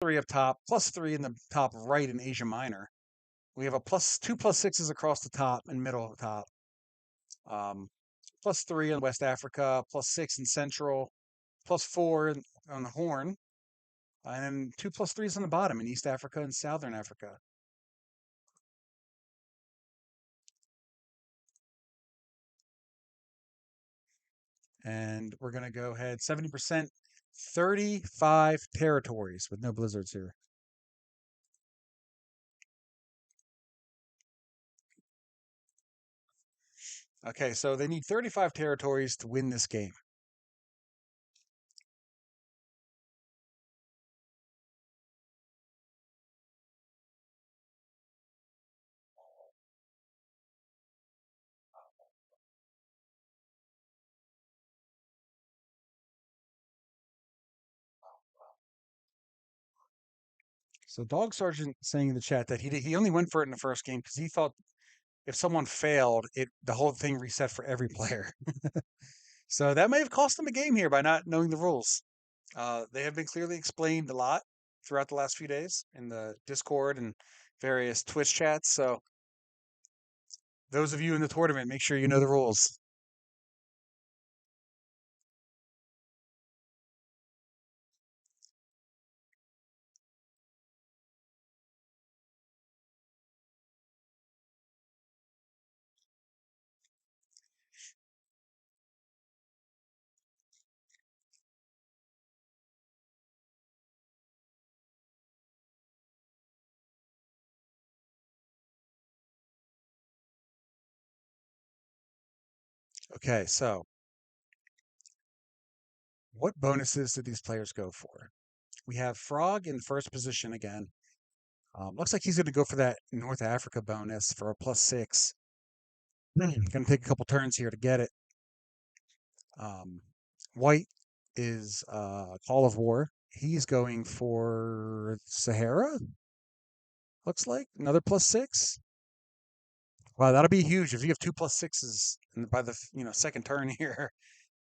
+3 up top, +3 in the top right in Asia Minor. We have a +2 +6s across the top and middle top. +3 in West Africa, +6 in Central, +4 on the Horn, and then 2 +3s on the bottom in East Africa and Southern Africa. And we're going to go ahead 70%, 35 territories with no blizzards here. Okay, so they need 35 territories to win this game. So Dog Sergeant saying in the chat that he only went for it in the first game because he thought if someone failed, the whole thing reset for every player. So that may have cost them a game here by not knowing the rules. They have been clearly explained a lot throughout the last few days in the Discord and various Twitch chats. So those of you in the tournament, make sure you know the rules. Okay, so what bonuses did these players go for? We have Frog in first position again. Looks like he's going to go for that North Africa bonus for a +6. Going to take a couple turns here to get it. White is Call of War. He's going for Sahara. Looks like another +6. Wow, that'll be huge if you have two +6s by the second turn here.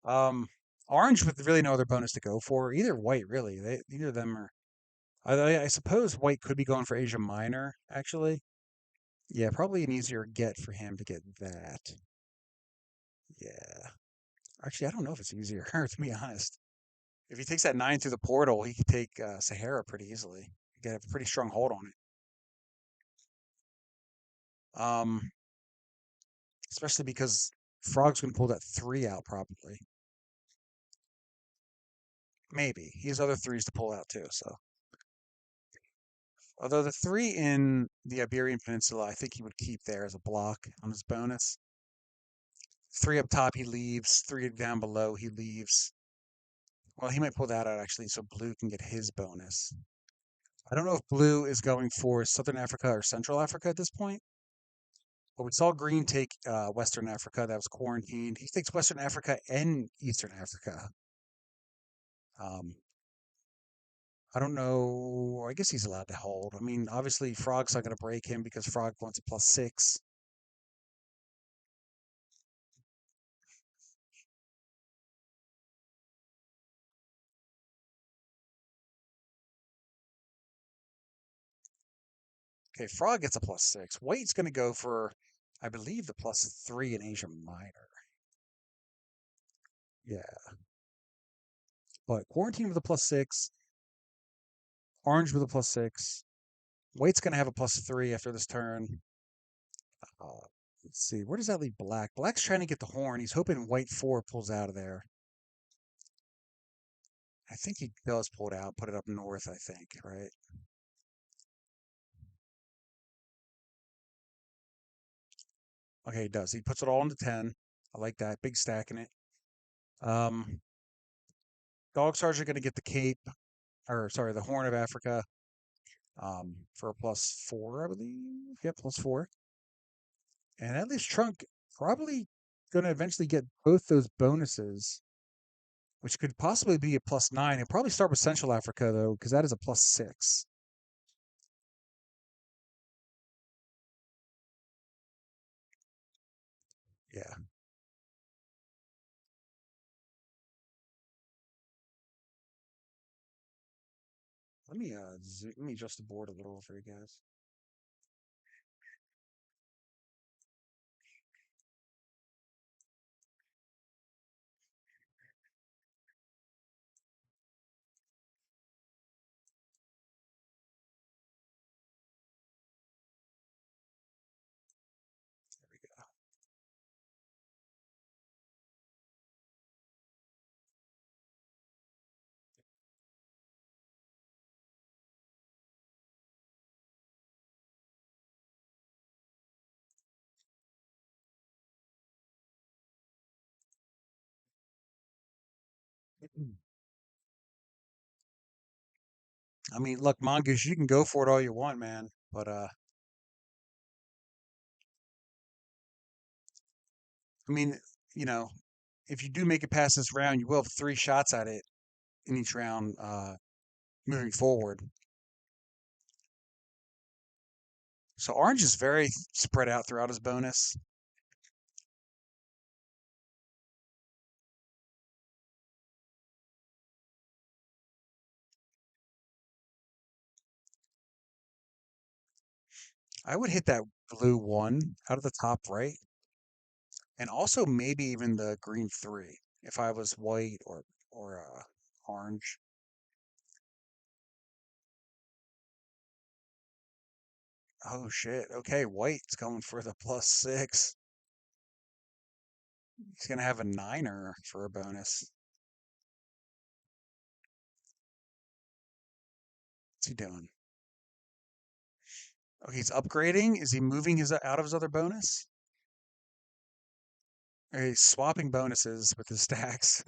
Orange with really no other bonus to go for. Either White really. Neither of them are. I suppose White could be going for Asia Minor actually. Yeah, probably an easier get for him to get that. Yeah. Actually, I don't know if it's easier, to be honest. If he takes that 9 through the portal, he could take Sahara pretty easily. Get a pretty strong hold on it. Especially because Frog's going to pull that 3 out probably. Maybe. He has other 3s to pull out too, so. Although the 3 in the Iberian Peninsula, I think he would keep there as a block on his bonus. 3 up top, he leaves. 3 down below, he leaves. Well, he might pull that out actually, so Blue can get his bonus. I don't know if Blue is going for Southern Africa or Central Africa at this point. But we saw Green take Western Africa. That was quarantined. He takes Western Africa and Eastern Africa. I don't know. I guess he's allowed to hold. I mean, obviously, Frog's not going to break him because Frog wants a +6. Okay, Frog gets a +6. White's going to go for, I believe, the +3 in Asia Minor. Yeah. But Quarantine with a +6. Orange with a +6. White's going to have a +3 after this turn. Let's see. Where does that leave Black? Black's trying to get the horn. He's hoping White 4 pulls out of there. I think he does pull it out, put it up north, I think, right? Okay, he does. He puts it all into 10. I like that. Big stack in it. Dog Sergeant going to get the cape, or sorry, the Horn of Africa for a +4, I believe. Yep, +4. And at least Trunk probably going to eventually get both those bonuses, which could possibly be a +9. He'll probably start with Central Africa, though, because that is a +6. Yeah. Let me adjust the board a little for you guys. There we go. I mean, look, Mongoose, you can go for it all you want, man. But I mean, you know, if you do make it past this round, you will have 3 shots at it in each round moving forward. So Orange is very spread out throughout his bonus. I would hit that blue 1 out of the top right, and also maybe even the green 3 if I was white or orange. Oh shit. Okay, white's going for the +6. He's gonna have a 9er for a bonus. What's he doing? Okay, he's upgrading. Is he moving his out of his other bonus? Or he's swapping bonuses with his stacks.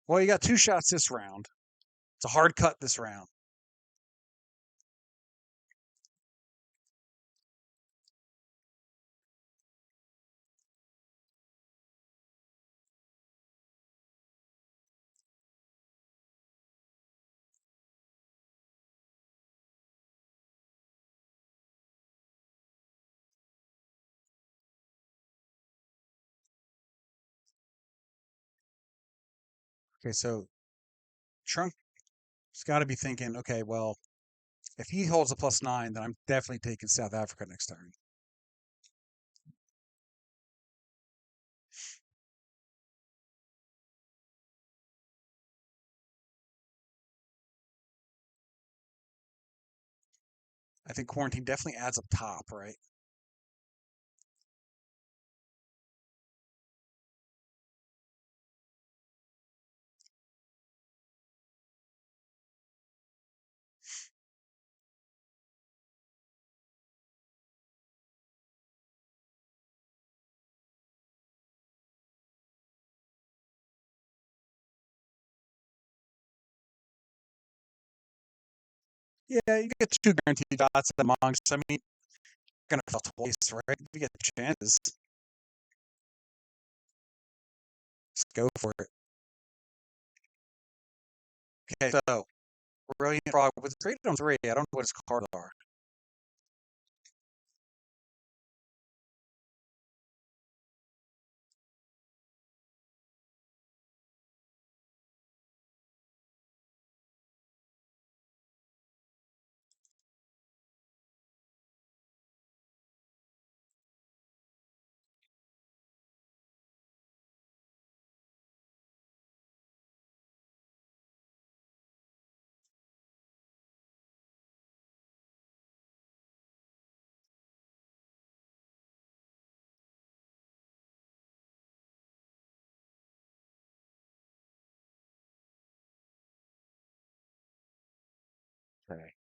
Well, you got 2 shots this round. It's a hard cut this round. Okay, so Trunk's got to be thinking, okay, well, if he holds a +9, then I'm definitely taking South Africa next turn. I think quarantine definitely adds up top, right? Yeah, you get 2 guaranteed shots at Monks. I mean, you're gonna fail twice, right? You get chances. Just go for it. Okay, so Brilliant Frog was rated on 3. I don't know what his cards are. Okay.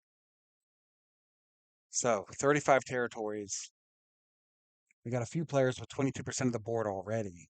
So 35 territories. We got a few players with 22% of the board already.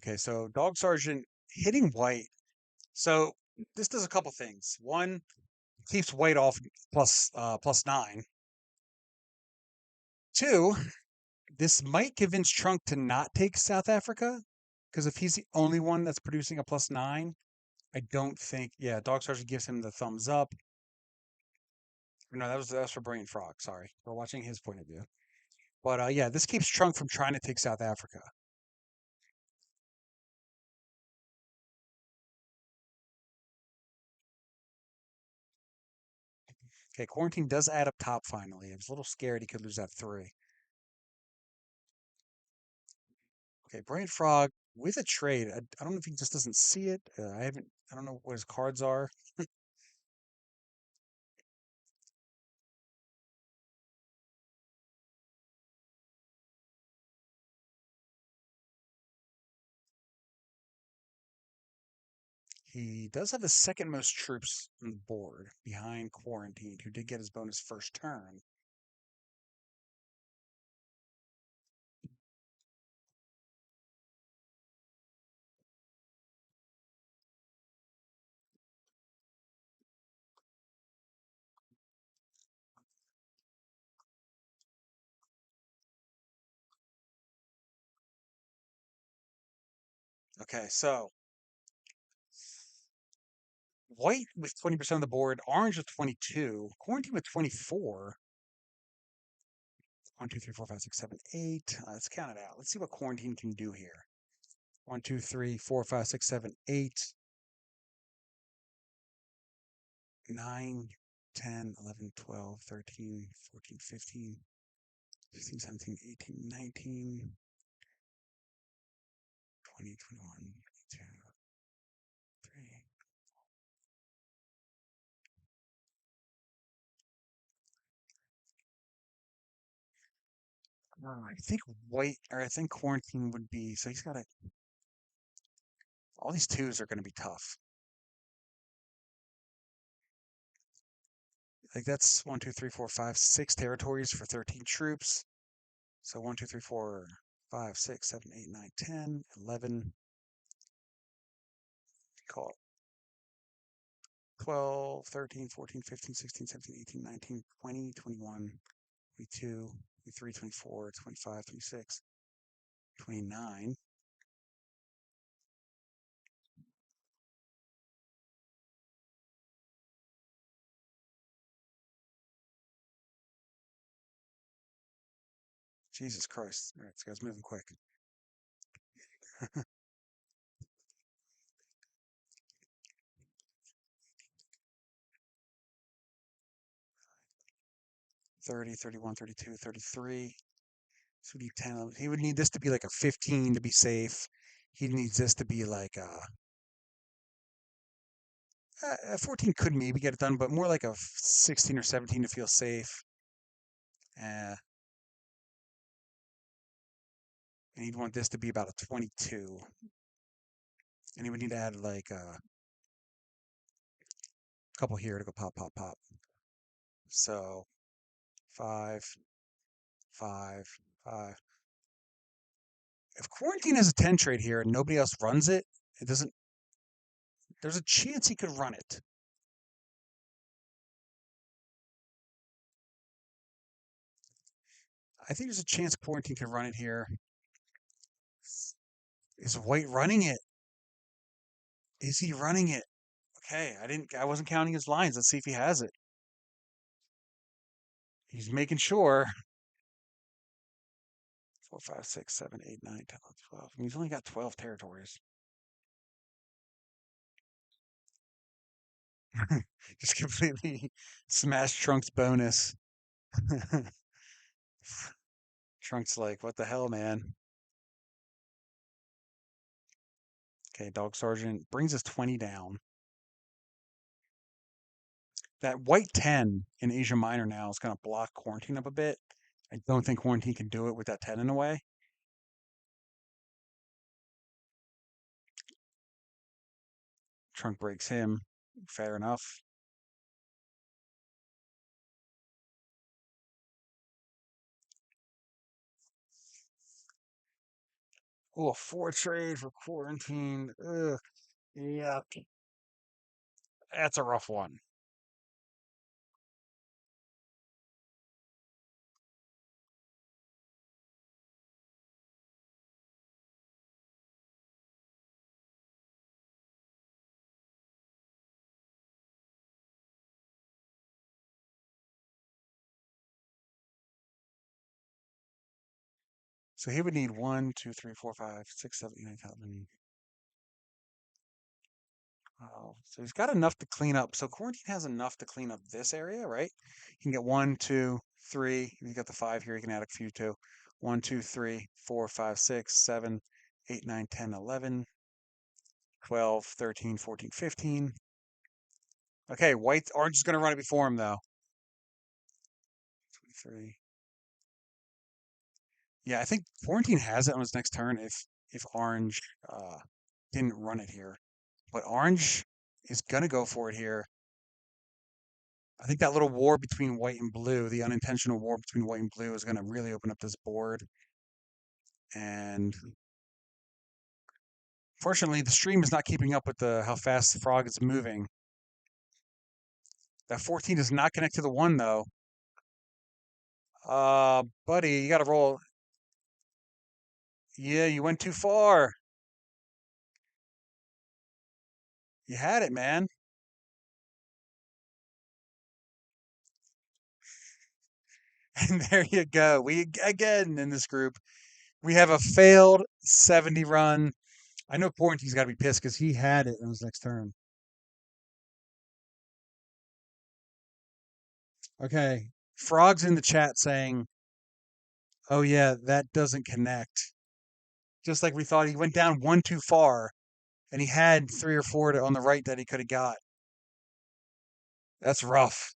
Okay, so Dog Sergeant hitting white. So this does a couple things. One, keeps white off plus 9. Two, this might convince Trunk to not take South Africa, because if he's the only one that's producing a +9, I don't think. Yeah, Dog Sergeant gives him the thumbs up. No, that's for Brain Frog. Sorry, we're watching his point of view. But yeah, this keeps Trunk from trying to take South Africa. Okay, Quarantine does add up top finally. I was a little scared he could lose that 3. Okay, Brain Frog with a trade. I don't know if he just doesn't see it. I don't know what his cards are. He does have the second most troops on the board behind Quarantine, who did get his bonus first turn. Okay, so white with 20% of the board, orange with 22, Quarantine with 24. 1, 2, 3, 4, 5, 6, 7, 8. Let's count it out. Let's see what Quarantine can do here. 1, 2, 3, 4, 5, 6, 7, 8, 9, 10, 11, 12, 13, 14, 15, 16, 17, 18, 19, 20, 21, 22, 3. I think I think Quarantine would be, so he's got to, all these twos are going to be tough. Like that's 1, 2, 3, 4, 5, 6 territories for 13 troops. So 1, 2, 3, 4, 5, 6, 7, 8, 9, 10, 11. Call it 12, 13, 14, 15, 16, 17, 18, 19, 20, 21, 22, 23, 24, 25, 26, 29. Jesus Christ. All right, this guy's moving quick. 30, 31, 32, 33. So we need 10. He would need this to be like a 15 to be safe. He needs this to be like a 14 could maybe get it done, but more like a 16 or 17 to feel safe. Uh, and he'd want this to be about a 22. And he would need to add like a couple here to go pop, pop, pop. So 5, 5, 5. If Quarantine has a 10 trade here and nobody else runs it, it doesn't. There's a chance he could run it. I think there's a chance Quarantine could run it here. Is White running it? Is he running it? Okay, I wasn't counting his lines. Let's see if he has it. He's making sure. 4, 5, 6, 7, 8, 9, 10, 12. I mean, he's only got 12 territories. Just completely smashed Trunk's bonus. Trunk's like, what the hell, man? Okay, Dog Sergeant brings us 20 down. That white 10 in Asia Minor now is going to block Quarantine up a bit. I don't think Quarantine can do it with that 10 in a way. Trunk breaks him. Fair enough. Oh, a 4 trade for quarantine. Ugh. Yeah, that's a rough one. So he would need 1, 2, 3, 4, 5, 6, 7, 8, 9, 10, 11. Oh, so he's got enough to clean up. So quarantine has enough to clean up this area, right? He can get 1, 2, 3. He's got the 5 here. He can add a few too. 1, 2, 3, 4, 5, 6, 7, 8, 9, 10, 11, 12, 13, 14, 15. Okay, orange is going to run it before him though. 23. Yeah, I think quarantine has it on his next turn if orange didn't run it here. But orange is going to go for it here. I think that little war between white and blue, the unintentional war between white and blue, is going to really open up this board. And fortunately, the stream is not keeping up with the how fast the frog is moving. That 14 does not connect to the 1, though. Buddy, you got to roll. Yeah, you went too far. You had it, man. And there you go. We, again, in this group, we have a failed 70 run. I know Quarantine's got to be pissed because he had it in his next turn. Okay. Frog's in the chat saying, oh, yeah, that doesn't connect. Just like we thought, he went down 1 too far, and he had 3 or 4 on the right that he could have got. That's rough.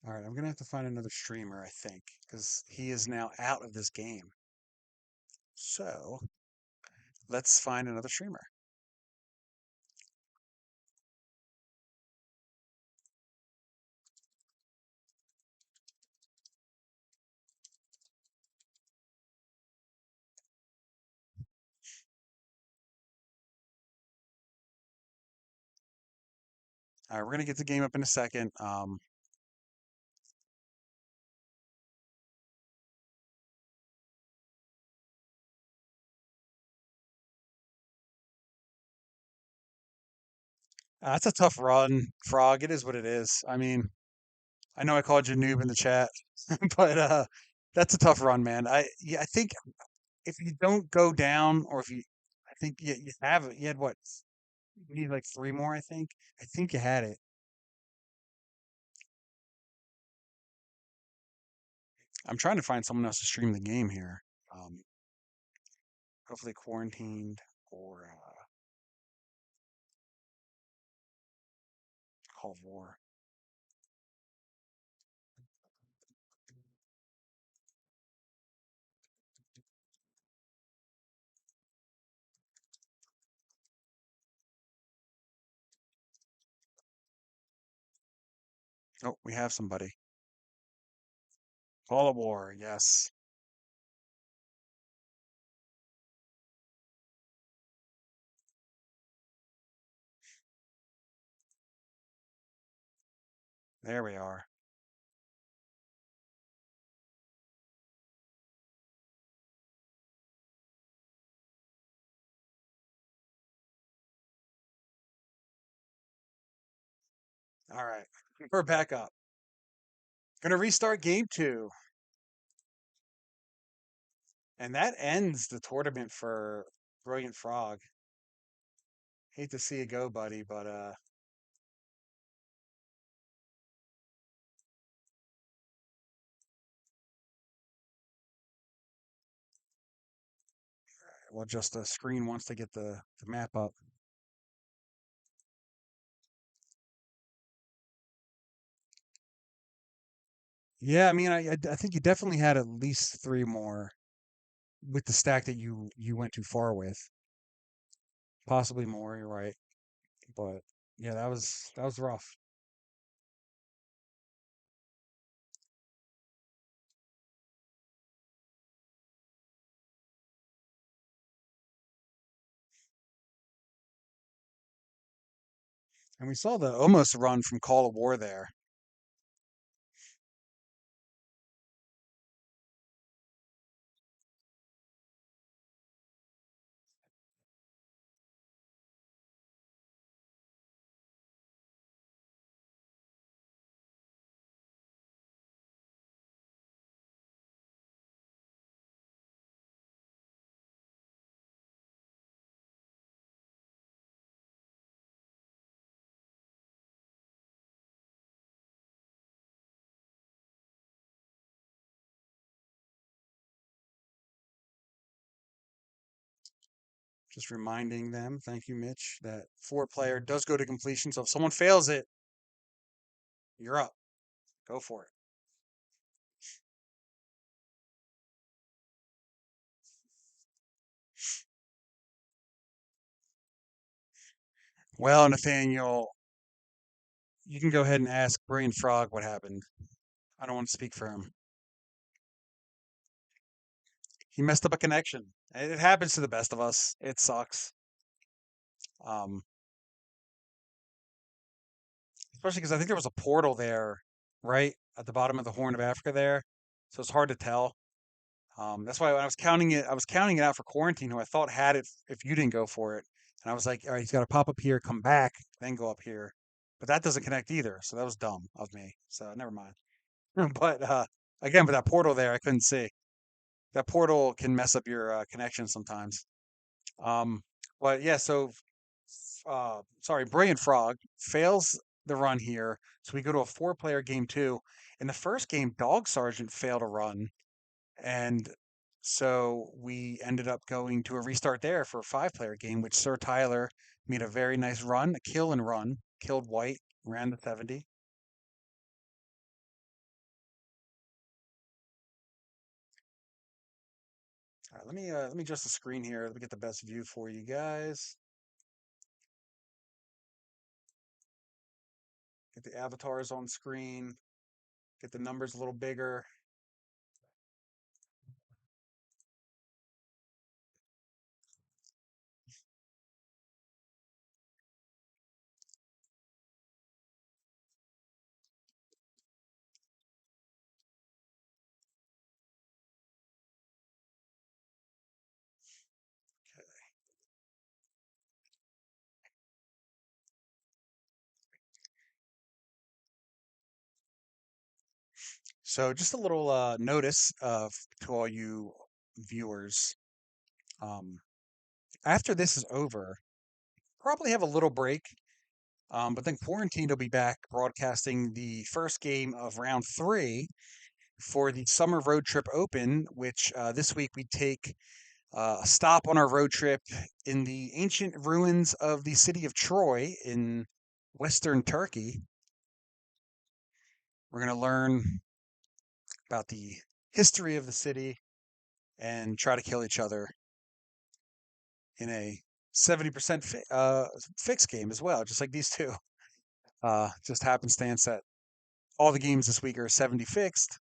All right, I'm going to have to find another streamer, I think, because he is now out of this game. So let's find another streamer. All right, we're going to get the game up in a second. That's a tough run, Frog. It is what it is. I mean, I know I called you noob in the chat, but that's a tough run, man. I think if you don't go down, or if you, I think you have it. You had what? You need like 3 more, I think. I think you had it. I'm trying to find someone else to stream the game here. Um, hopefully quarantined or Call of War. Oh, we have somebody. Call of War, yes. There we are. All right, we're back up. Gonna restart game 2. And that ends the tournament for Brilliant Frog. Hate to see it go, buddy, but well, just the screen wants to get the map up. Yeah, I mean, I think you definitely had at least three more with the stack that you went too far with. Possibly more, you're right. But yeah, that was rough. And we saw the almost run from Call of War there. Just reminding them, thank you, Mitch, that four player does go to completion. So if someone fails it, you're up. Go for it. Well, Nathaniel, you can go ahead and ask Brain Frog what happened. I don't want to speak for him. He messed up a connection. It happens to the best of us. It sucks. Um, Especially because I think there was a portal there, right at the bottom of the Horn of Africa there, so it's hard to tell. That's why when I was counting it out for Quarantine, who I thought had it if you didn't go for it, and I was like, all right, he's got to pop up here, come back, then go up here, but that doesn't connect either, so that was dumb of me. So never mind. But again, with that portal there, I couldn't see. That portal can mess up your connection sometimes. Um, but yeah, so sorry, Brilliant Frog fails the run here, so we go to a four-player game two. In the first game, Dog Sergeant failed a run, and so we ended up going to a restart there for a five-player game, which Sir Tyler made a very nice run, a kill and run, killed White, ran the 70. All right, let me adjust the screen here. Let me get the best view for you guys. Get the avatars on screen. Get the numbers a little bigger. So just a little notice to all you viewers. Um, After this is over, probably have a little break. But then Quarantine will be back broadcasting the first game of round three for the Summer Road Trip Open, which this week we take a stop on our road trip in the ancient ruins of the city of Troy in Western Turkey. We're going to learn about the history of the city and try to kill each other in a 70% fixed game as well, just like these two. Just happenstance that all the games this week are 70 fixed.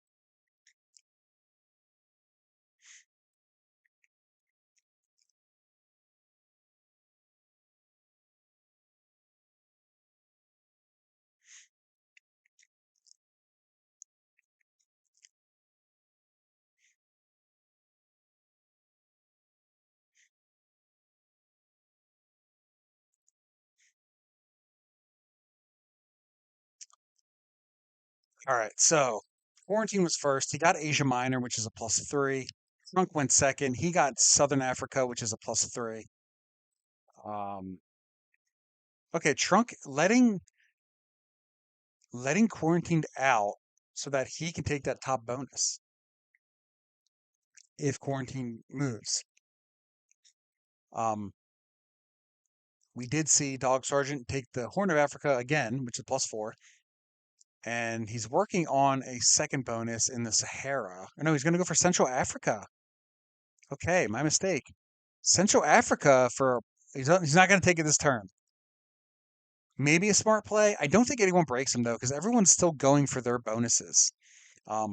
All right, so Quarantine was first. He got Asia Minor, which is a +3. Trunk went second. He got Southern Africa, which is a +3. Um, okay, Trunk letting Quarantined out so that he can take that top bonus if Quarantine moves. Um, we did see Dog Sergeant take the Horn of Africa again, which is +4, and he's working on a second bonus in the Sahara. No, he's going to go for Central Africa. Okay, my mistake. Central Africa for he's not going to take it this turn. Maybe a smart play. I don't think anyone breaks him though, because everyone's still going for their bonuses.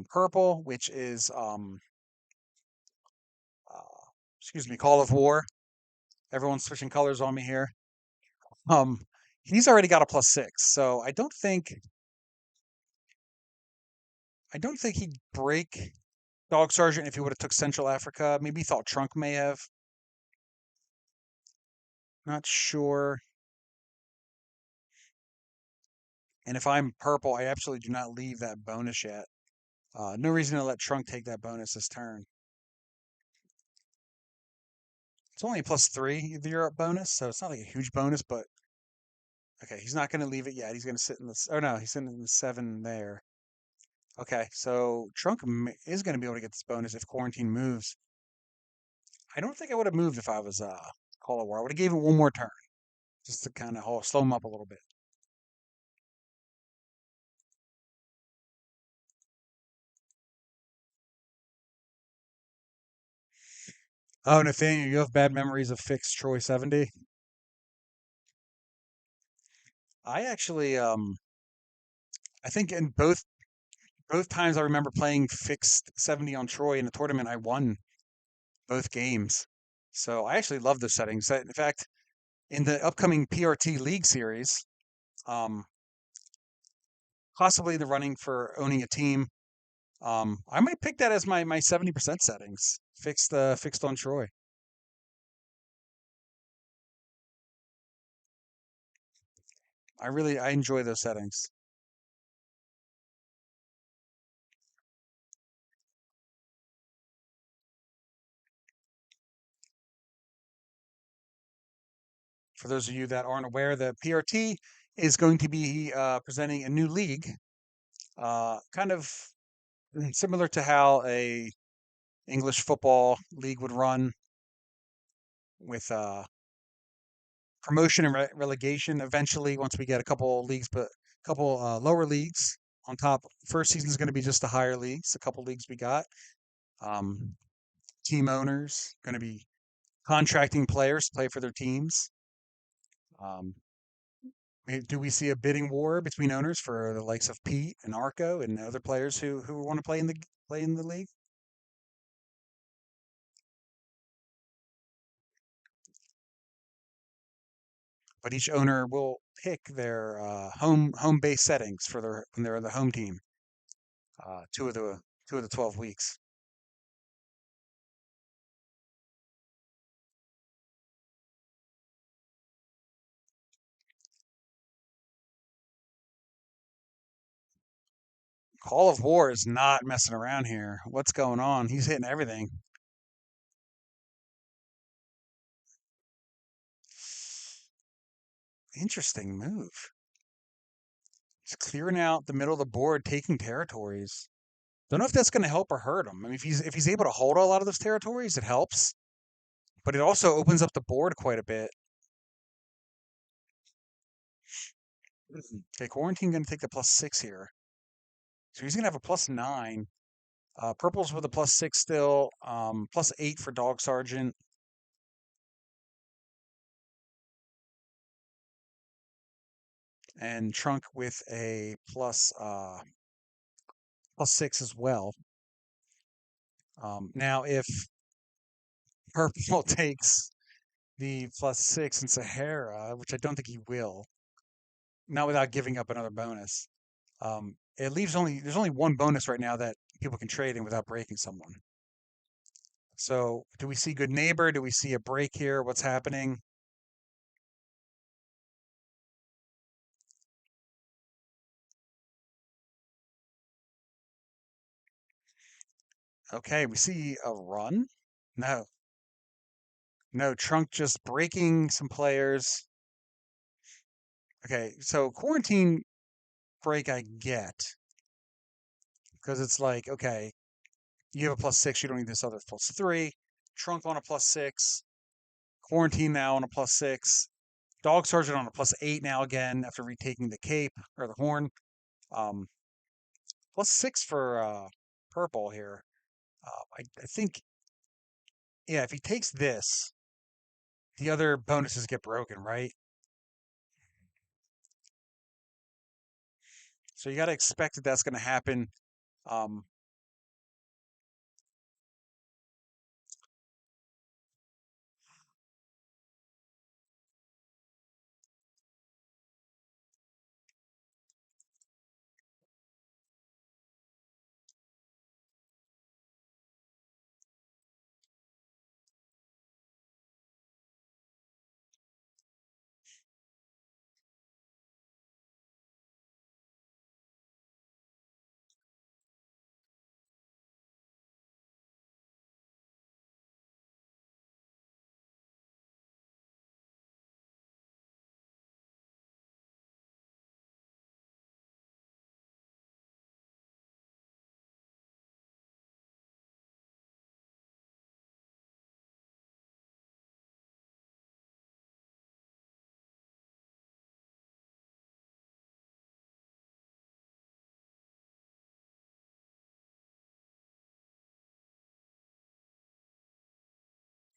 Purple, which is uh, excuse me, Call of War. Everyone's switching colors on me here. Um, he's already got a +6, so I don't think he'd break Dog Sergeant if he would have took Central Africa. Maybe he thought Trunk may have. Not sure. And if I'm purple, I absolutely do not leave that bonus yet. No reason to let Trunk take that bonus this turn. It's only a +3 the Europe bonus, so it's not like a huge bonus, but okay, he's not going to leave it yet. He's going to sit in this. Oh no, he's sitting in the 7 there. Okay, so Trunk is going to be able to get this bonus if Quarantine moves. I don't think I would have moved if I was Call of War. I would have gave it one more turn just to kind of slow him up a little bit. Oh, Nathaniel, you have bad memories of fixed Troy 70. I actually, I think in both times I remember playing fixed 70 on Troy in a tournament, I won both games. So I actually love those settings. In fact, in the upcoming PRT League series, um, possibly the running for owning a team, I might pick that as my 70% settings, fixed on Troy. I enjoy those settings. For those of you that aren't aware, the PRT is going to be presenting a new league, kind of similar to how a English football league would run with promotion and relegation. Eventually, once we get a couple leagues, but a couple lower leagues on top. First season is going to be just the higher leagues. A couple leagues we got. Um, Team owners going to be contracting players to play for their teams. Um, do we see a bidding war between owners for the likes of Pete and Arco and other players who want to play in the league? But each owner will pick their home base settings for their when they're the home team. Two of the 12 weeks. Call of War is not messing around here. What's going on? He's hitting everything. Interesting move. He's clearing out the middle of the board, taking territories. Don't know if that's going to help or hurt him. I mean, if he's able to hold a lot of those territories, it helps. But it also opens up the board quite a bit. Okay, Quarantine going to take the +6 here. So he's going to have a +9. Purple's with a +6 still. +8 for Dog Sergeant. And Trunk with a +6 as well. Now, if Purple takes the +6 in Sahara, which I don't think he will, not without giving up another bonus. There's only one bonus right now that people can trade in without breaking someone. So, do we see good neighbor? Do we see a break here? What's happening? Okay, we see a run. No, no, Trunk just breaking some players. Okay, so quarantine break I get because it's like, okay, you have a +6, you don't need this other +3. Trunk on a +6. Quarantine now on a +6. Dog Sergeant on a +8 now again after retaking the cape or the horn. Um, +6 for purple here. I think, yeah, if he takes this, the other bonuses get broken, right? So you got to expect that that's going to happen. Um,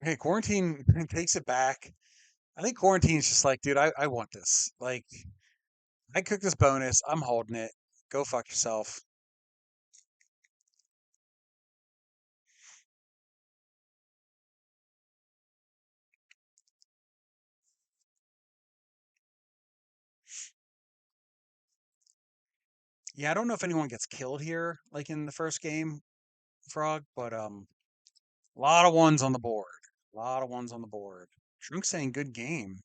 hey, quarantine takes it back. I think quarantine's just like, dude, I want this. Like, I cooked this bonus. I'm holding it. Go fuck yourself. Yeah, I don't know if anyone gets killed here, like in the first game, Frog, but a lot of ones on the board. A lot of ones on the board. Trunk saying good game.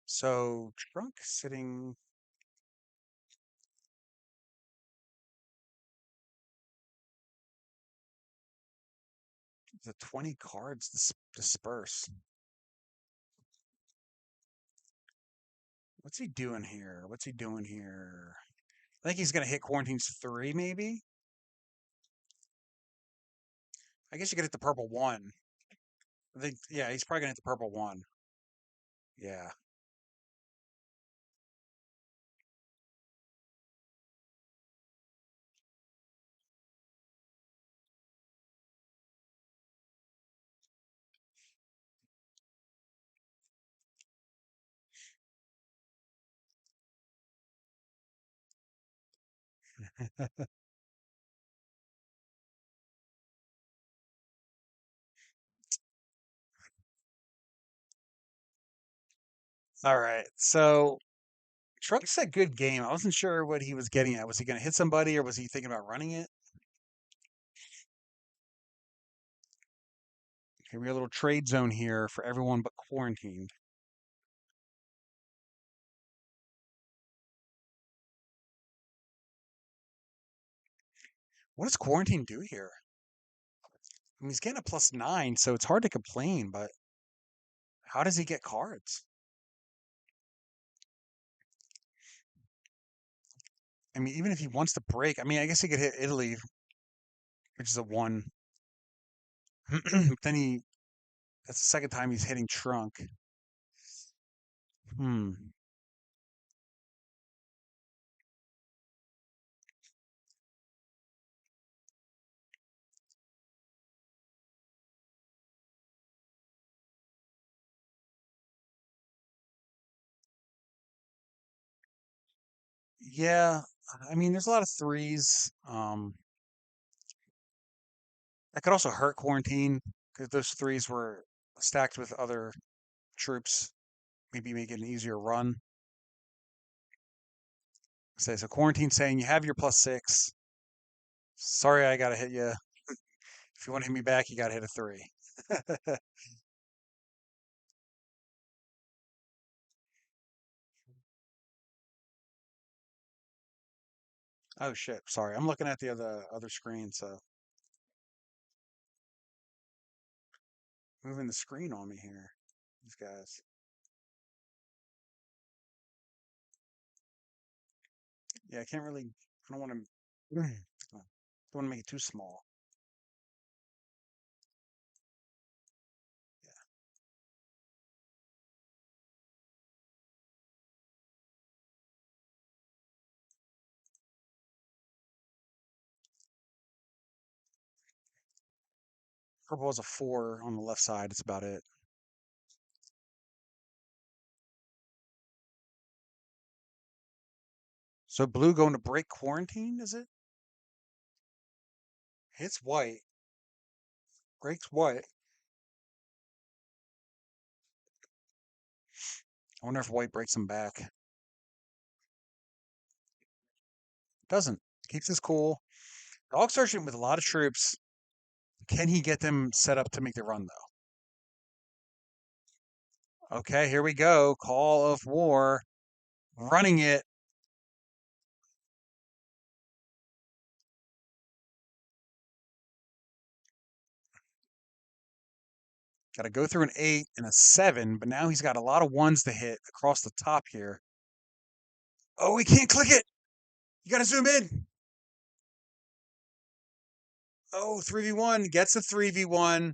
So Trunk sitting the 20 cards disperse. What's he doing here? What's he doing here? I think he's gonna hit quarantines 3, maybe. I guess you could hit the purple 1. I think, yeah, he's probably gonna hit the purple 1. Yeah. All right. So Trunk said good game. I wasn't sure what he was getting at. Was he gonna hit somebody or was he thinking about running it? Okay, we got a little trade zone here for everyone but quarantined. What does quarantine do here? I mean, he's getting a +9, so it's hard to complain, but how does he get cards? I mean, even if he wants to break, I mean, I guess he could hit Italy, which is a 1. Then that's the second time he's hitting Trunk. Hmm. Yeah, I mean, there's a lot of threes. That could also hurt quarantine because those threes were stacked with other troops, maybe make it an easier run. Say so quarantine saying you have your +6. Sorry, I gotta hit you. If you want to hit me back, you gotta hit a 3. Oh shit! Sorry, I'm looking at the other screen. So moving the screen on me here. These guys. Yeah, I can't really. I don't want to. Don't want to make it too small. Yeah. Purple has a 4 on the left side. That's about it. So blue going to break quarantine, is it? Hits white. Breaks white. I wonder if white breaks him back. Doesn't. Keeps his cool. Dog searching with a lot of troops. Can he get them set up to make the run, though? Okay, here we go. Call of war. Running it. Got to go through an 8 and a 7, but now he's got a lot of ones to hit across the top here. Oh, he can't click it. You got to zoom in. Oh, 3v1. Gets a 3v1.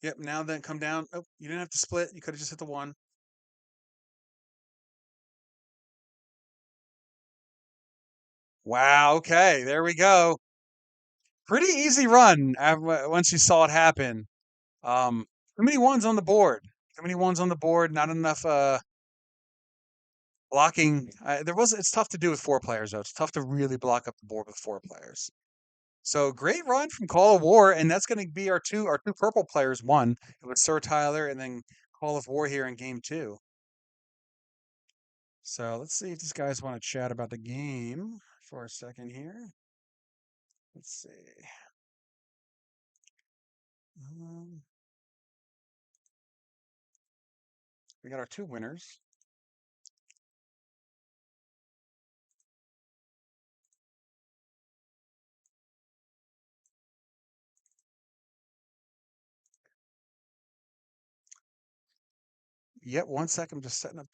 Yep, now then come down. Oh, you didn't have to split. You could have just hit the 1. Wow, okay, there we go. Pretty easy run once you saw it happen. Too many ones on the board. Too many ones on the board. Not enough blocking. It's tough to do with 4 players though. It's tough to really block up the board with 4 players. So great run from Call of War, and that's going to be our two purple players won. It was Sir Tyler and then Call of War here in game 2. So let's see if these guys want to chat about the game for a second here. Let's see. We got our 2 winners. Yep, 1 second. I'm just setting up the